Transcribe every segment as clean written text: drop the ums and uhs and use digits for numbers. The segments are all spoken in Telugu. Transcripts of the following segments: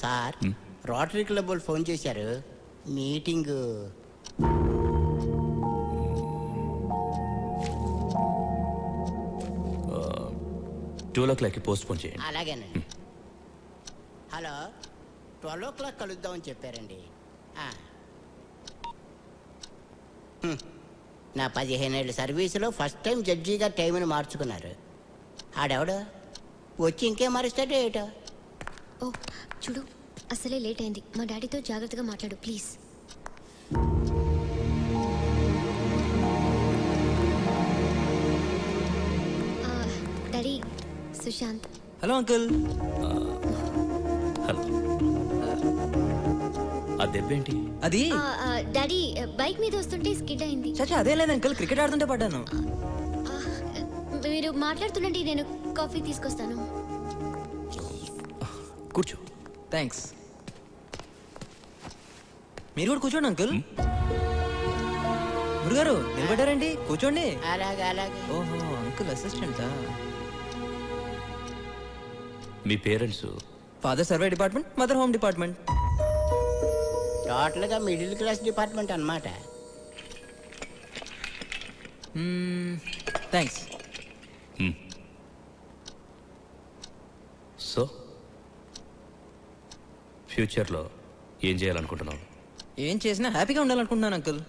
సార్ రోటరీ క్లబ్ వాళ్ళు ఫోన్ చేశారు మీటింగ్ 12 o'clock పోస్ట్ పోన్ చేయండి. అలాగేనండి. హలో 12 o'clock కలుద్దామని చెప్పారండి. నా 15 ఏళ్ళ సర్వీసులో ఫస్ట్ టైం జడ్జిగా టైంని మార్చుకున్నారు. ఆడెవడు వచ్చి ఇంకేం మారుస్తాడో ఏటో. ఓ చూడు, అసలే లేట్ అయింది. మా డాడీతో జాగ్రత్తగా మాట్లాడు please. Daddy, Sushant. Hello uncle. Hello. ఆ దెబ్బేంటి? అది డాడీ బైక్ మీద వస్తుంటే స్కిడ్ అయింది. చచ్చా అదే లేదు అంకుల్, క్రికెట్ ఆడుతుంటే పడ్డాను. మీరు మాట్లాడుతుండండి, నేను కాఫీ తీసుకొస్తాను. కూర్చో. థ్యాంక్స్. మీరు కూడా కూర్చోండి అంకుల్. గురుగారు నిలబడ్డారండి, కూర్చోండి. అలాగే అలాగే. ఓహో, అంకుల్ అసిస్టెంటా? మీ parents? Father survey department, mother home department. టోటల్గా మిడిల్ క్లాస్ డిపార్ట్మెంట్ అన్నమాట. థ్యాంక్స్. సో ఫ్యూచర్లో ఏం చేయాలనుకుంటున్నావు? ఏం చేసినా హ్యాపీగా ఉండాలనుకుంటున్నాను అంకుల్.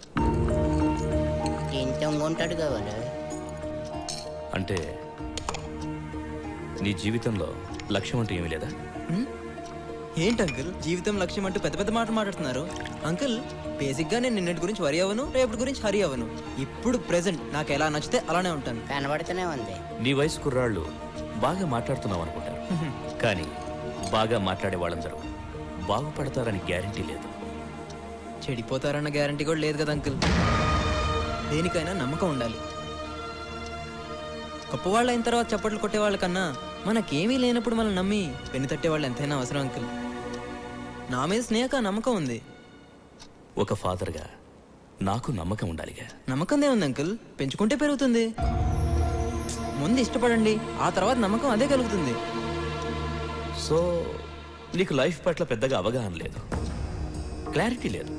ఇంత ఉంటాడు కావాలి అంటే నీ జీవితంలో లక్ష్యం అంటూ ఏమీ లేదా? ఏంటి అంకుల్ జీవితం లక్ష్యం అంటూ పెద్ద పెద్ద మాటలు మాట్లాడుతున్నారు? అంకుల్ బేసిక్గా నేను నిన్నటి గురించి వరి అవ్వను, రేపటి గురించి హరి అవ్వను. ఇప్పుడు ప్రెసెంట్ నాకు ఎలా నచ్చితే అలానే ఉంటాను. కనబడుతూనే ఉంది. నీ వయసు కుర్రాళ్ళు బాగా మాట్లాడుతున్నావు అనుకుంటారు, కానీ బాగా మాట్లాడే వాళ్ళందరూ బాగుపడతారని గ్యారంటీ లేదు. చెడిపోతారన్న గ్యారంటీ కూడా లేదు కదా అంకుల్. దేనికైనా నమ్మకం ఉండాలి. గొప్పవాళ్ళు అయిన తర్వాత చప్పట్లు కొట్టే వాళ్ళకన్నా మనకేమీ లేనప్పుడు మనం నమ్మి పెన్ను తట్టే వాళ్ళు ఎంతైనా అవసరం అంకుల్. నా మీద స్నేహక నమ్మకం ఉంది. ఒక ఫాదర్గా నాకు నమ్మకం ఉండాలిగా. నమ్మకందే ఉంది అంకుల్, పెంచుకుంటే పెరుగుతుంది. ముందు ఇష్టపడండి, ఆ తర్వాత నమ్మకం అదే కలుగుతుంది. సో నీకు లైఫ్ పట్ల పెద్దగా అవగాహన లేదు, క్లారిటీ లేదు.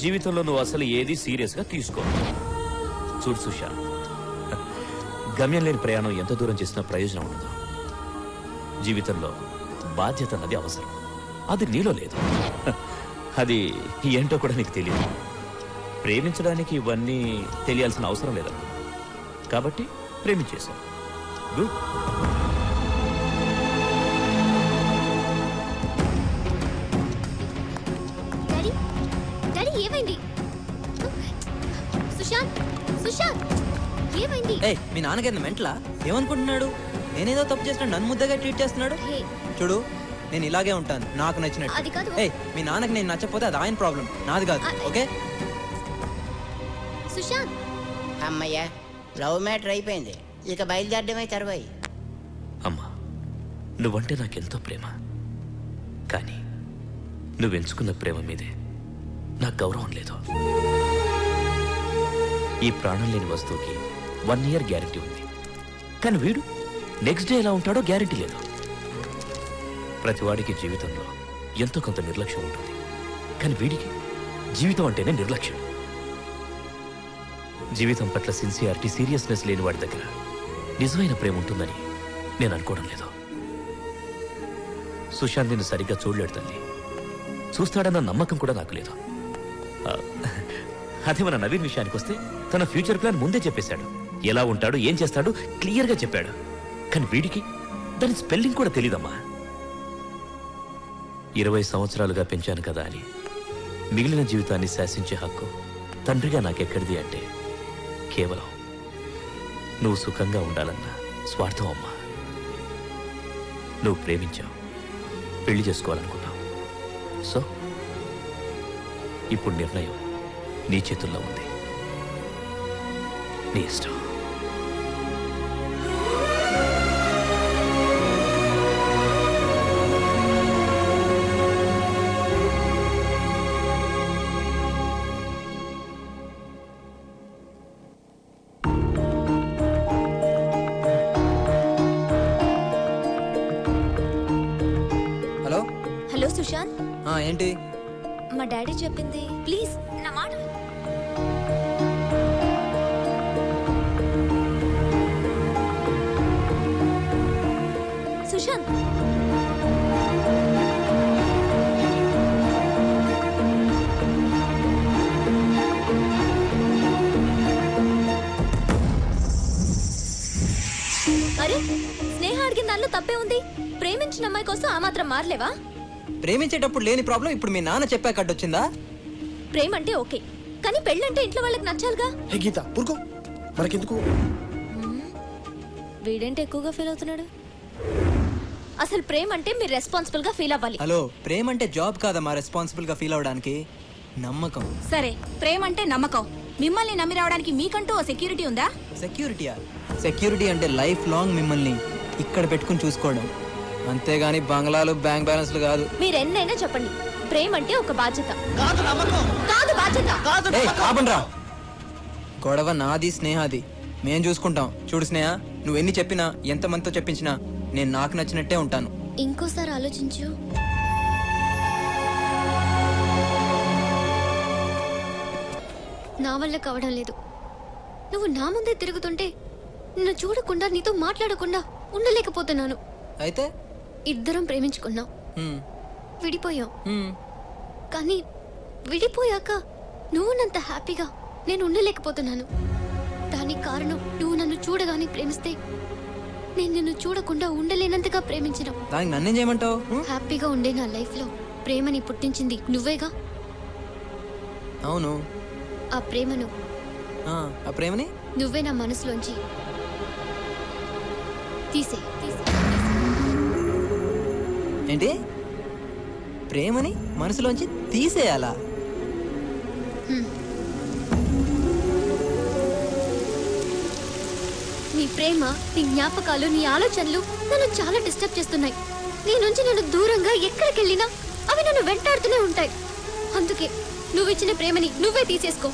జీవితంలో నువ్వు అసలు ఏది సీరియస్గా తీసుకో. చూడు సుశాంత్, గమ్యం లేని ప్రయాణం ఎంత దూరం చేసినా ప్రయోజనం ఉండదు. జీవితంలో బాధ్యత అన్నది అవసరం, అది నీలో లేదు. అది ఏంటో కూడా నీకు తెలియదు. ప్రేమించడానికి ఇవన్నీ తెలియాల్సిన అవసరం లేదన్న, కాబట్టి ప్రేమించేశావు. గుడ్. డాడీ, డాడీ ఏమైంది? సుశాంత్, సుశాంత్ ఏమైంది? ఏయ్, మీ నాన్నగారిని మెంటలా? ఏమనుకుంటున్నాడు? నేనేదో తప్పు చేసినా నన్ను ముద్దగా ట్రీట్ చేస్తున్నాడు. చూడు, నేను ఇలాగే ఉంటాను, నాకు నచ్చినట్టు. అది కాదు. ఏయ్, మీ నాన్నకి నేను నచ్చకపోతే అది ఆయన ప్రాబ్లం, నాది కాదు. ఓకే సుశాంత్. అమ్మయ్య, లవ్ మ్యాటర్ అయిపోయింది, ఇక బయలుదేరడమే తరువాయి. అమ్మా, నువ్వంటే నాకెంతో ప్రేమ, కానీ నువ్వు ఎంచుకున్న ప్రేమ మీదే నాకు గౌరవం లేదు. ఈ ప్రాణం లేని వస్తువుకి 1 year గ్యారెంటీ ఉంది, కానీ వీడు నెక్స్ట్ డే ఎలా ఉంటాడో గ్యారెంటీ లేదు. ప్రతివాడికి జీవితంలో ఎంతో కొంత నిర్లక్ష్యం ఉంటుంది, కానీ వీడికి జీవితం అంటేనే నిర్లక్ష్యం. జీవితం పట్ల సిన్సియారిటీ, సీరియస్నెస్ లేని వాడి దగ్గర నిజమైన ప్రేమ ఉంటుందని నేను అనుకోవడం లేదు. సుశాంత్ నిన్ను సరిగ్గా చూడలేడు తల్లి, చూస్తాడన్న నమ్మకం కూడా నాకు లేదు. అదే మన నవీన్ విషయానికి వస్తే తన ఫ్యూచర్ ప్లాన్ ముందే చెప్పేశాడు, ఎలా ఉంటాడు, ఏం చేస్తాడు క్లియర్గా చెప్పాడు. కానీ వీడికి దాని స్పెల్లింగ్ కూడా తెలీదమ్మా. 20 సంవత్సరాలుగా పెంచాను కదా అని మిగిలిన జీవితాన్ని శాసించే హక్కు తండ్రిగా నాకెక్కడిది అంటే కేవలం నువ్వు సుఖంగా ఉండాలన్న స్వార్థం అమ్మా. నువ్వు ప్రేమించావు, పెళ్లి చేసుకోవాలనుకున్నావు. సో ఇప్పుడు నిర్ణయం నీ చేతుల్లో ఉంది, నీ ఇష్టం. సుశాంత్, ఏంటి? మా డాడీ చెప్పింది ప్లీజ్ నా మాట విను. సుశాంత్, అరే స్నేహ అడిగిన దానిలో తప్పే ఉంది. ప్రేమించిన అమ్మాయి కోసం ఆ మాత్రం మారలేవా? ప్రేమించేటప్పుడు లేని ప్రాబ్లం ఇప్పుడు మీ నాన్న చెప్పా కట్టొచ్చిందా? ప్రేమ అంటే ఓకే, కానీ పెళ్ళంటే ఇంట్లో వాళ్ళకి నచ్చాలిగా. హే గీత ఊరుకో, మనకెందుకు? వీడేంటి ఎక్కువగా ఫీల్ అవుతున్నాడు? అసలు ప్రేమ అంటే మీరు రెస్పాన్సిబుల్ గా ఫీల్ అవ్వాలి. హలో, ప్రేమ అంటే జాబ్ కాదమ్మా రెస్పాన్సిబుల్ గా ఫీల్ అవడానికి. నమ్మకం. సరే, ప్రేమ అంటే నమ్మకం. మిమ్మల్ని నమ్మి రావడానికి మీకంటూ ఓ సెక్యూరిటీ ఉందా? సెక్యూరిటీయా? సెక్యూరిటీ అంటే లైఫ్ లాంగ్ మిమ్మల్ని ఇక్కడ పెట్టుకుని చూసుకోవడం, అంతేగాని బంగ్లాలు బ్యాంక్ బ్యాలెన్స్లు కాదు. మీరు ఎన్నైనా చెప్పండి, ప్రేమ అంటే ఒక బాధ్యత కాదు బాధ్యత. ఏయ్, ఆపండ్రా. గొడవ నాది స్నేహాది, మేం చూసుకుంటాం. చూడు స్నేహ, నువ్వు ఎన్ని చెప్పినా ఎంతమందితో చెప్పించినా నేను నాకు నచ్చినట్టే ఉంటాను. ఇంకోసారి ఆలోచించు. నా వల్ల కావడం లేదు. నువ్వు నా ముందే తిరుగుతుంటే నిన్ను చూడకుండా నీతో మాట్లాడకుండా ఉండలేకపోతున్నాను. అయితే ఇద్దరం ప్రేమించుకున్నాం, హ్మ్, విడిపోయాం. హ్మ్. కానీ విడిపోయాక నువ్వు నంత హ్యాపీగా నేను ఉండలేకపోతున్నాను. దానికి కారణం నువ్వు నన్ను చూడగానే ప్రేమిస్తే నేను నిన్ను చూడకుండా ఉండలేనంతగా ప్రేమించిన. దానికి నన్నేం చేయమంటావు? హ్యాపీగా ఉండే నా లైఫ్ లో ప్రేమని పుట్టించింది నువ్వేగా. అవును. ఆ ప్రేమను ఆ ప్రేమని నువ్వే నా మనసులోంచి తీసే. ఏంటి? ప్రేమని మనసులోంచి తీసేయాలా? నీ ప్రేమ, నీ జ్ఞాపకాలు, నీ ఆలోచనలు నన్ను చాలా డిస్టర్బ్ చేస్తున్నాయి. నీ నుంచి నన్ను దూరంగా ఎక్కడికి వెళ్ళినా అవి నన్ను వెంటాడుతూనే ఉంటాయి. అందుకే నువ్వు ఇచ్చిన ప్రేమని నువ్వే తీసేసుకో.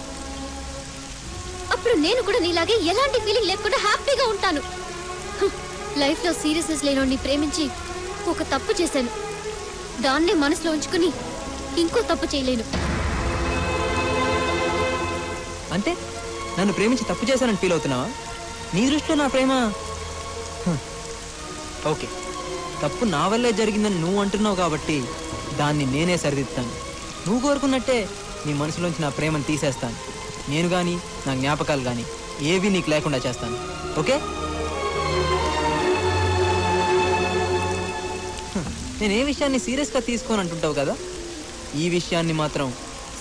అప్పుడు నేను కూడా నీలాగే ఎలాంటి ఫీలింగ్ లేకుండా హ్యాపీగా ఉంటాను. లైఫ్ లో సీరియస్నెస్ లేనోడిని ప్రేమించి ఒక తప్పు చేశాను. దాన్నే మనసులో ఉంచుకుని ఇంకో తప్పు చేయలేను. అంటే నన్ను ప్రేమించి తప్పు చేశానని ఫీల్ అవుతున్నావా? నీ దృష్టిలో నా ప్రేమ ఓకే, తప్పు నా వల్లే జరిగిందని నువ్వు అంటున్నావు కాబట్టి దాన్ని నేనే సరిదిద్దాను. నువ్వు కోరుకున్నట్టే నీ మనసులోంచి నా ప్రేమను తీసేస్తాను. నేను కానీ నా జ్ఞాపకాలు కానీ ఏవి నీకు లేకుండా చేస్తాను. ఓకే? నేను ఏ విషయాన్ని సీరియస్గా తీసుకోని అంటుంటావు కదా, ఈ విషయాన్ని మాత్రం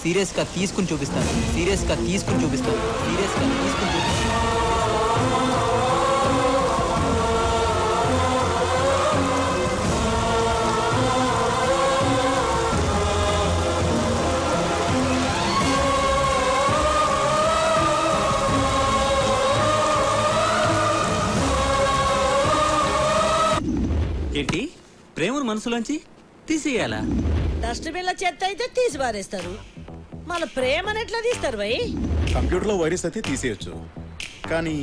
సీరియస్గా తీసుకుని చూపిస్తాను. సీరియస్గా తీసుకుని చూపిస్తాను. సీరియస్గా తీసుకుని చూపిస్తాను. ఏంటి? ప్రేమను మనసులోంచి తీసేయాలా? డస్ట్బిన్ లో చెత్త అయితే తీసి పారేస్తారు, మన ప్రేమను ఎట్లా తీస్తారు భయ్? కంప్యూటర్లో వైరస్ అయితే తీసేయచ్చు, కానీ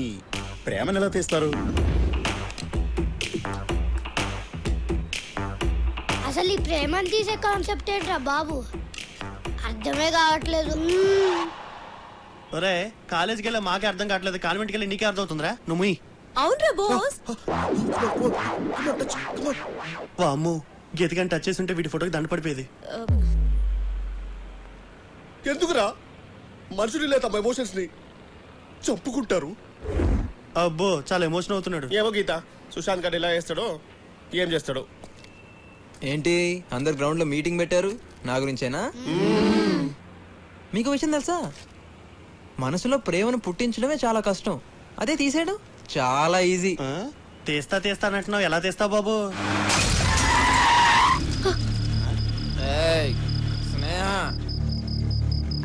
ప్రేమను ఎలా తీస్తారు? అసలు ఈ ప్రేమను తీసే కాన్సెప్ట్ ఏంట్రా బాబు, అర్థమే కావట్లేదు. ఒరే, కాలేజీకి వెళ్ళి మాకే అర్థం కావట్లేదు, కాన్వెంట్కి వెళ్ళి నీకే అర్థం అవుతుందిరా. నువ్వు అవునరా బోస్. అమ్ము, గీతగాని టచ్ చేసి ఉంటే వీటి ఫోటోకి దండ పడిపోయేది. ఎందుకురా మనుషులు లేదా ఎమోషన్స్ ని చంపుకుంటారు? అబ్బో, చాలా ఎమోషన్ అవుతున్నాడు. ఏమో గీత, సుశాంత్ గారు ఎలా చేస్తాడో ఏం చేస్తాడో. ఏంటి అందరు గ్రౌండ్ లో మీటింగ్ పెట్టారు నా గురించేనా? మీకు విషయం తెలుసా, మనసులో ప్రేమను పుట్టించడమే చాలా కష్టం, అదే తీసేయడం చాలా ఈజీ. తీస్తా తీస్తా అంటున్నావు, ఎలా తీస్తావు బాబు? స్నేహ,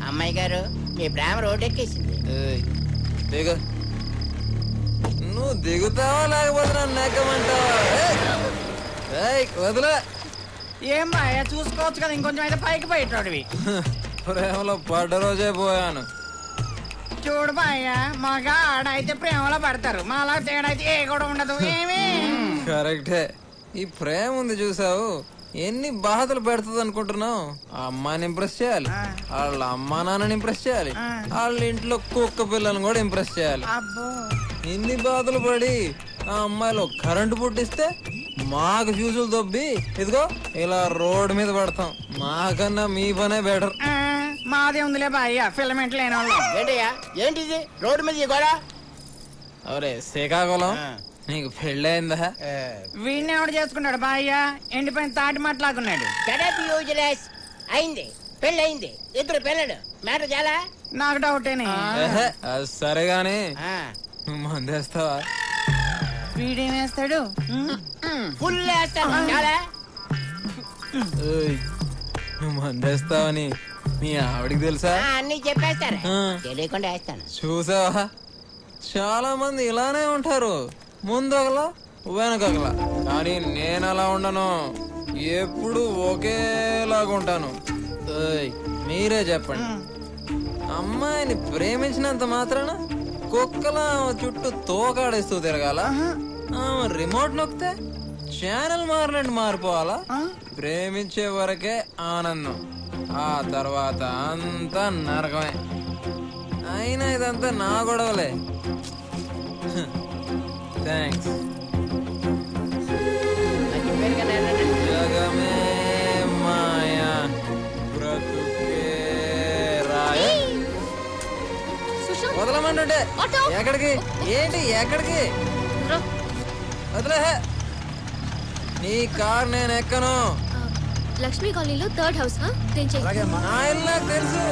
అమ్మాయి గారు, మీ ప్రేమ రోడ్డెక్కేసింది. దిగు. నువ్వు దిగుతావా లేకపోతే నన్ను నెక్కమంటావా? వదిలే. ఏం బాయ్, చూసుకోవచ్చు కదా, ఇంకొంచెం అయితే పైకి పోయేటోడివి. ప్రేమలో పడ్డ రోజే పోయాను. చూడు బాయ్య, మగ ఆడైతే ప్రేమలో పడతారు, మాలా తేడా అయితే ఏ కూడా ఉండదు. ఏమి కరెక్టే. ఈ ప్రేమ ఉంది చూసావు, ఎన్ని బాధలు పెడుతుంది అనుకుంటున్నావు? ఆ అమ్మాయిని ఇంప్రెస్ చేయాలి, వాళ్ళ అమ్మా నాన్నని ఇంప్రెస్ చేయాలి, వాళ్ళ ఇంట్లో కుక్క పిల్లలను కూడా ఇంప్రెస్ చేయాలి. ఇన్ని బాధలు పడి ఆ అమ్మాయిలో కరెంటు పుట్టిస్తే మాకు ఫ్యూజులు దొబ్బి ఇదిగో ఇలా రోడ్డు మీద పడతాం. మాకన్నా మీ పనే బెటర్. మాదే ఉందిలే బాయ్య ఫిలమెంట్ లేని వాళ్ళం. ఏంటయ్యా ఏంటిది రోడ్డు మీద గోడ? అవరే శ్రీకాకుళం నీకు పెళ్ళయిందా? వీడిని ఎవడు చేసుకున్నాడు బాయ్య? ఎండిపోయిన తాటి మాట్లాడుకున్నాడు. అయింది, పెళ్ళయింది, ఇద్దరు పిల్లడు. మ్యాటర్ చాలా నాకు డౌటేనే. సరే గాని నువ్వు మందేస్తావా? వీడేం వేస్తాడు? ఫుల్ వేస్తాను. చాలా నువ్వు మందేస్తావని మీ ఆవిడికి తెలుసా? అన్ని చెప్పేస్తారు, తెలియకుండా వేస్తాను. చూసావా, చాలా మంది ఇలానే ఉంటారు, ముందొకలా వెనకలా. కానీ నేను అలా ఉండను, ఎప్పుడు ఒకేలాగా ఉంటాను. మీరే చెప్పండి, అమ్మాయిని ప్రేమించినంత మాత్రాన కుక్కలా చుట్టూ తోకాడేస్తూ తిరగాల? రిమోట్ నొక్కితే ఛానల్ మారినట్టు మారిపోవాలా? ప్రేమించే వరకే ఆనందం, ఆ తర్వాత అంతా నరకమే. అయినా ఇదంతా నా గొడవలే. థ్యాంక్స్. జగమే మాయా బ్రతుకే రాయ. వదలమంటుంటే ఎక్కడికి? ఏంటి ఎక్కడికి? వదిలే, నీ కార్ నేను ఎక్కను. లక్ష్మీ కాలనీలో 3rd హౌస్. నా ఇల్లు నాకు తెలుసు.